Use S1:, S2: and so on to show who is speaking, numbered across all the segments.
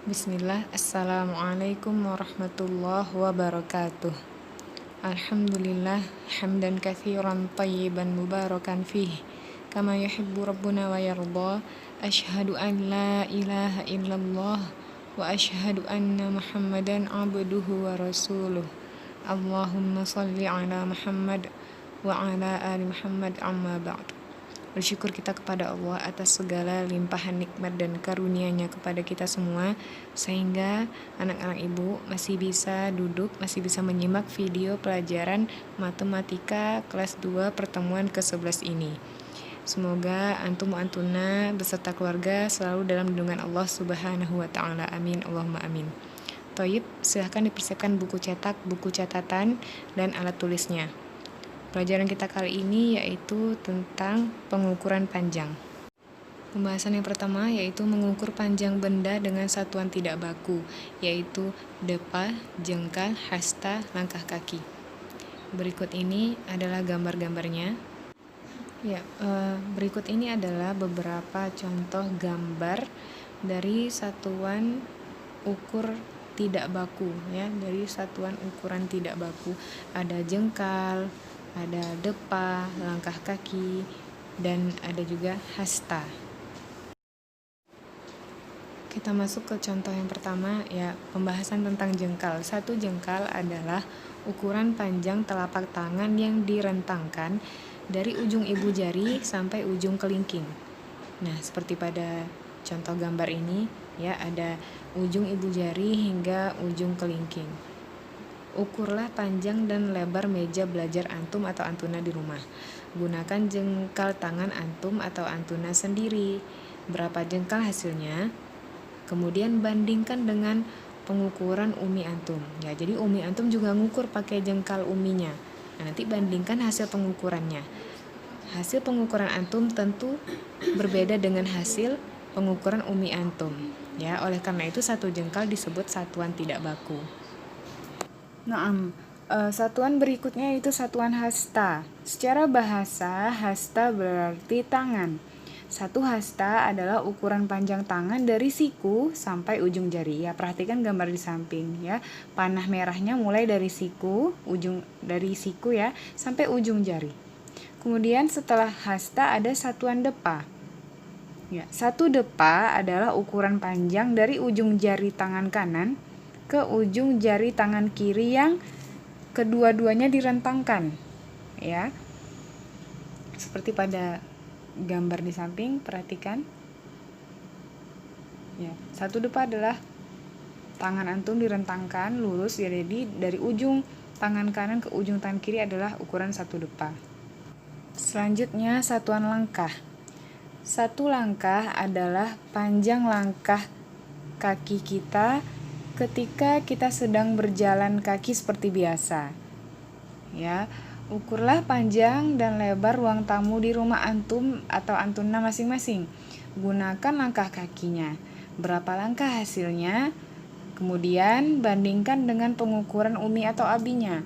S1: Bismillah, Assalamualaikum warahmatullahi wabarakatuh. Alhamdulillah, hamdan kathiran tayyiban mubarakan fih, kama yuhibbu rabbuna wa yarda. Ashhadu an la ilaha illallah wa ashhadu anna muhammadan abduhu wa rasuluh. Allahumma salli ala Muhammad wa ala ali Muhammad amma ba'd. Bersyukur kita kepada Allah atas segala limpahan nikmat dan karunia-Nya kepada kita semua, sehingga anak-anak ibu masih bisa duduk, masih bisa menyimak video pelajaran matematika kelas 2 pertemuan ke-11 ini. Semoga antum antuna beserta keluarga selalu dalam lindungan Allah Subhanahu wa taala. Amin Allahumma amin. Toyib, silahkan dipersiapkan buku cetak, buku catatan, dan alat tulisnya. Pelajaran kita kali ini yaitu tentang pengukuran panjang. Pembahasan yang pertama yaitu mengukur panjang benda dengan satuan tidak baku, yaitu depa, jengkal, hasta, langkah kaki. Berikut ini adalah gambar-gambarnya. Berikut ini adalah beberapa contoh gambar dari satuan ukur tidak baku, ya, dari satuan ukuran tidak baku. Ada jengkal, ada depa, langkah kaki, dan ada juga hasta. Kita masuk ke contoh yang pertama, ya, pembahasan tentang jengkal. Satu jengkal adalah ukuran panjang telapak tangan yang direntangkan dari ujung ibu jari sampai ujung kelingking. Nah, seperti pada contoh gambar ini, ya, ada ujung ibu jari hingga ujung kelingking. Ukurlah panjang dan lebar meja belajar antum atau antuna di rumah. Gunakan jengkal tangan antum atau antuna sendiri. Berapa jengkal hasilnya? Kemudian bandingkan dengan pengukuran umi antum. Ya, jadi umi antum juga ngukur pakai jengkal uminya. Nah, nanti bandingkan hasil pengukurannya. Hasil pengukuran antum tentu berbeda dengan hasil pengukuran umi antum. Ya, oleh karena itu satu jengkal disebut satuan tidak baku. Satuan berikutnya itu satuan hasta. Secara bahasa, hasta berarti tangan. Satu hasta adalah ukuran panjang tangan dari siku sampai ujung jari. Ya, perhatikan gambar di samping, ya. Panah merahnya mulai dari siku, ya, sampai ujung jari. Kemudian setelah hasta ada satuan depa. Ya, satu depa adalah ukuran panjang dari ujung jari tangan kanan ke ujung jari tangan kiri yang kedua-duanya direntangkan, ya. Seperti pada gambar di samping, perhatikan. Ya, satu depa adalah tangan antum direntangkan lurus, ya, jadi dari ujung tangan kanan ke ujung tangan kiri adalah ukuran satu depa. Selanjutnya satuan langkah. Satu langkah adalah panjang langkah kaki kita ketika kita sedang berjalan kaki seperti biasa. Ya, ukurlah panjang dan lebar ruang tamu di rumah antum atau antuna masing-masing. Gunakan langkah kakinya. Berapa langkah hasilnya? Kemudian bandingkan dengan pengukuran umi atau abinya.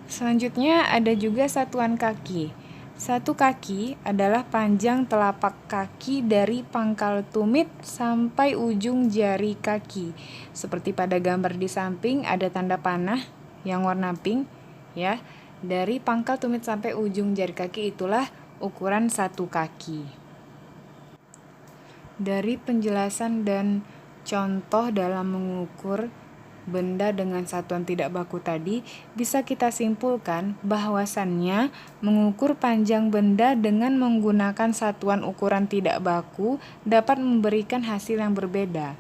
S1: Selanjutnya ada juga satuan kaki. Satu kaki adalah panjang telapak kaki dari pangkal tumit sampai ujung jari kaki. Seperti pada gambar di samping ada tanda panah yang warna pink, ya. Dari pangkal tumit sampai ujung jari kaki itulah ukuran satu kaki. Dari penjelasan dan contoh dalam mengukur benda dengan satuan tidak baku tadi, bisa kita simpulkan bahwasannya mengukur panjang benda dengan menggunakan satuan ukuran tidak baku dapat memberikan hasil yang berbeda.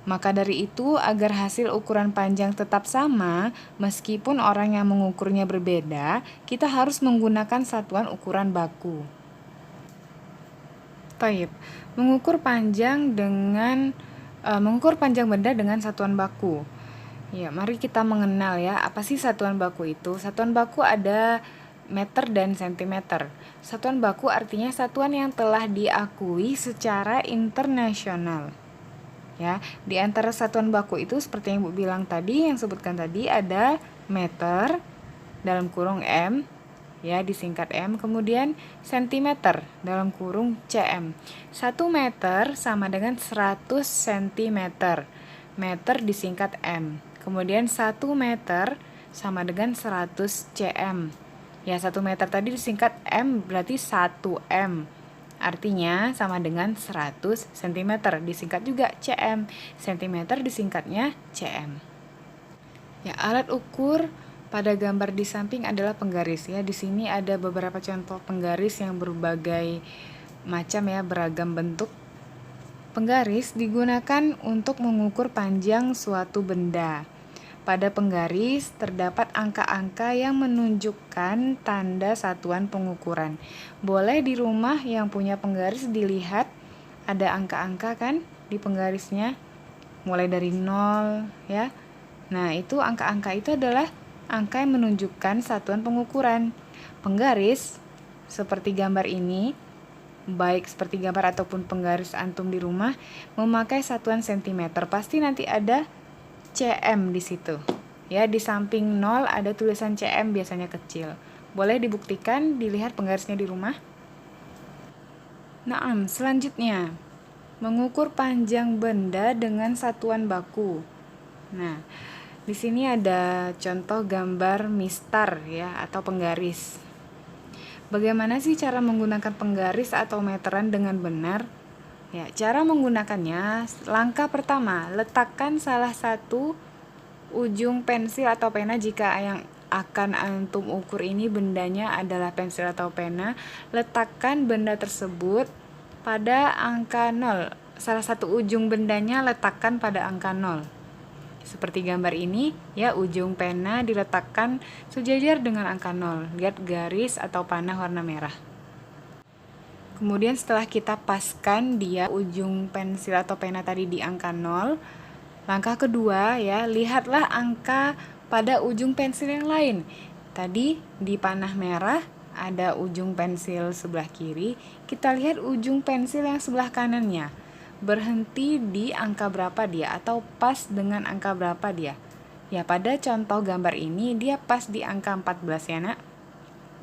S1: Maka dari itu, agar hasil ukuran panjang tetap sama, meskipun orang yang mengukurnya berbeda, kita harus menggunakan satuan ukuran baku. Taib, mengukur panjang benda dengan satuan baku. Ya, mari kita mengenal, ya, apa sih satuan baku itu? Satuan baku ada meter dan sentimeter. Satuan baku artinya satuan yang telah diakui secara internasional. Ya, di antara satuan baku itu seperti yang Ibu bilang tadi, yang sebutkan tadi ada meter dalam kurung M, ya disingkat M, kemudian sentimeter dalam kurung cm. 1 meter sama dengan 100 cm. Meter disingkat M. Kemudian 1 meter sama dengan 100 cm. Ya, 1 meter tadi disingkat M berarti 1 M. Artinya sama dengan 100 cm, disingkat juga cm. Sentimeter disingkatnya cm. Ya, alat ukur pada gambar di samping adalah penggaris ya. Di sini ada beberapa contoh penggaris yang berbagai macam ya, beragam bentuk. Penggaris digunakan untuk mengukur panjang suatu benda. Pada penggaris terdapat angka-angka yang menunjukkan tanda satuan pengukuran. Boleh di rumah yang punya penggaris dilihat ada angka-angka kan di penggarisnya, mulai dari 0 ya. Nah, itu angka-angka itu adalah angka yang menunjukkan satuan pengukuran. Penggaris seperti gambar ini, baik seperti gambar ataupun penggaris antum di rumah, memakai satuan cm. Pasti nanti ada cm di situ. Ya, di samping 0 ada tulisan cm, biasanya kecil. Boleh dibuktikan, dilihat penggarisnya di rumah. Nah, selanjutnya mengukur panjang benda dengan satuan baku. Nah, di sini ada contoh gambar mistar ya, atau penggaris. Bagaimana sih cara menggunakan penggaris atau meteran dengan benar? Ya, cara menggunakannya, langkah pertama, letakkan salah satu ujung pensil atau pena. Jika yang akan antum ukur ini bendanya adalah pensil atau pena, letakkan benda tersebut pada angka 0. Salah satu ujung bendanya letakkan pada angka 0. Seperti gambar ini, ya, ujung pena diletakkan sejajar dengan angka 0. Lihat garis atau panah warna merah. Kemudian setelah kita paskan dia ujung pensil atau pena tadi di angka 0, langkah kedua ya, lihatlah angka pada ujung pensil yang lain. Tadi di panah merah ada ujung pensil sebelah kiri, kita lihat ujung pensil yang sebelah kanannya. Berhenti di angka berapa dia atau pas dengan angka berapa dia. Ya, pada contoh gambar ini dia pas di angka 14 ya nak.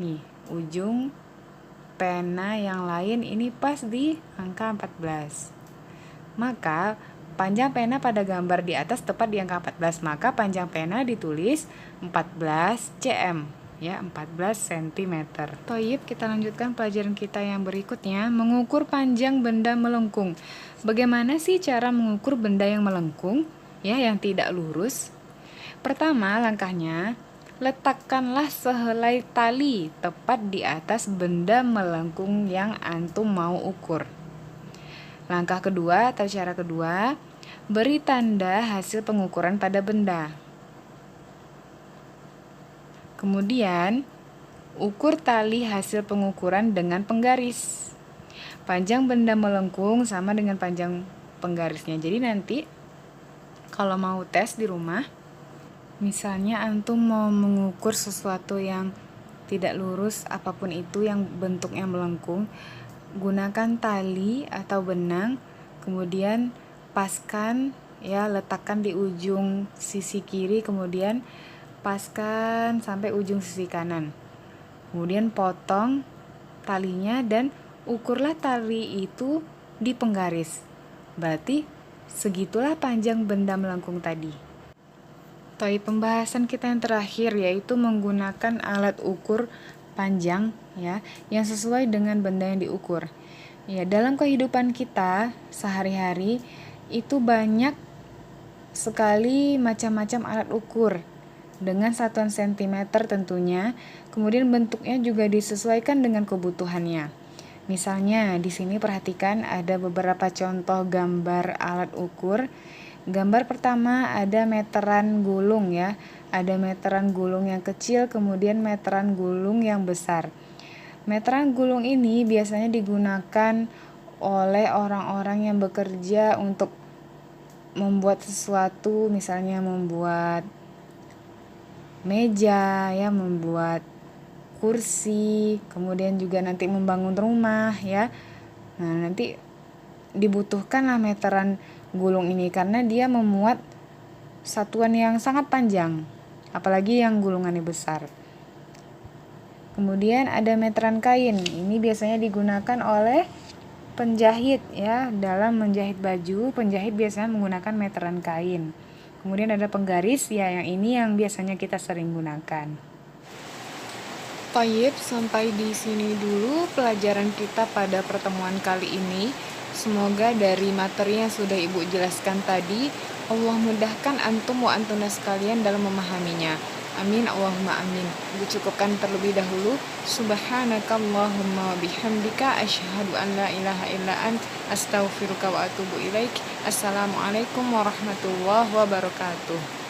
S1: Nih, ujung pena yang lain ini pas di angka 14. Maka panjang pena pada gambar di atas tepat di angka 14, maka panjang pena ditulis 14 cm, ya, 14 cm. Toyib, kita lanjutkan pelajaran kita yang berikutnya, mengukur panjang benda melengkung. Bagaimana sih cara mengukur benda yang melengkung, ya, yang tidak lurus? Pertama, langkahnya, letakkanlah sehelai tali tepat di atas benda melengkung yang antum mau ukur. Langkah kedua atau cara kedua, beri tanda hasil pengukuran pada benda. Kemudian, ukur tali hasil pengukuran dengan penggaris. Panjang benda melengkung sama dengan panjang penggarisnya. Jadi nanti kalau mau tes di rumah, misalnya antum mau mengukur sesuatu yang tidak lurus, apapun itu yang bentuknya melengkung, gunakan tali atau benang, kemudian paskan ya, letakkan di ujung sisi kiri, kemudian paskan sampai ujung sisi kanan. Kemudian potong talinya dan ukurlah tali itu di penggaris. Berarti segitulah panjang benda melengkung tadi. Pembahasan kita yang terakhir yaitu menggunakan alat ukur panjang ya, yang sesuai dengan benda yang diukur. Ya, dalam kehidupan kita sehari-hari itu banyak sekali macam-macam alat ukur dengan satuan sentimeter tentunya. Kemudian bentuknya juga disesuaikan dengan kebutuhannya. Misalnya di sini perhatikan ada beberapa contoh gambar alat ukur. Gambar pertama ada meteran gulung ya. Ada meteran gulung yang kecil, kemudian meteran gulung yang besar. Meteran gulung ini biasanya digunakan oleh orang-orang yang bekerja untuk membuat sesuatu, misalnya membuat meja ya, membuat kursi, kemudian juga nanti membangun rumah ya. Nah, nanti dibutuhkanlah meteran gulung ini karena dia memuat satuan yang sangat panjang, apalagi yang gulungannya besar. Kemudian ada meteran kain. Ini biasanya digunakan oleh penjahit ya. Dalam menjahit baju, penjahit biasanya menggunakan meteran kain. Kemudian ada penggaris ya, yang ini yang biasanya kita sering gunakan. Tayyib, sampai di sini dulu pelajaran kita pada pertemuan kali ini. Semoga dari materi yang sudah Ibu jelaskan tadi, Allah mudahkan antum wa antuna sekalian dalam memahaminya. Amin, Allahumma amin. Ibu cukupkan terlebih dahulu. Subhanakallahumma wa bihamdika asyhadu an la ilaha illa ant astaghfiruka wa atubu ilaik. Assalamualaikum warahmatullahi wabarakatuh.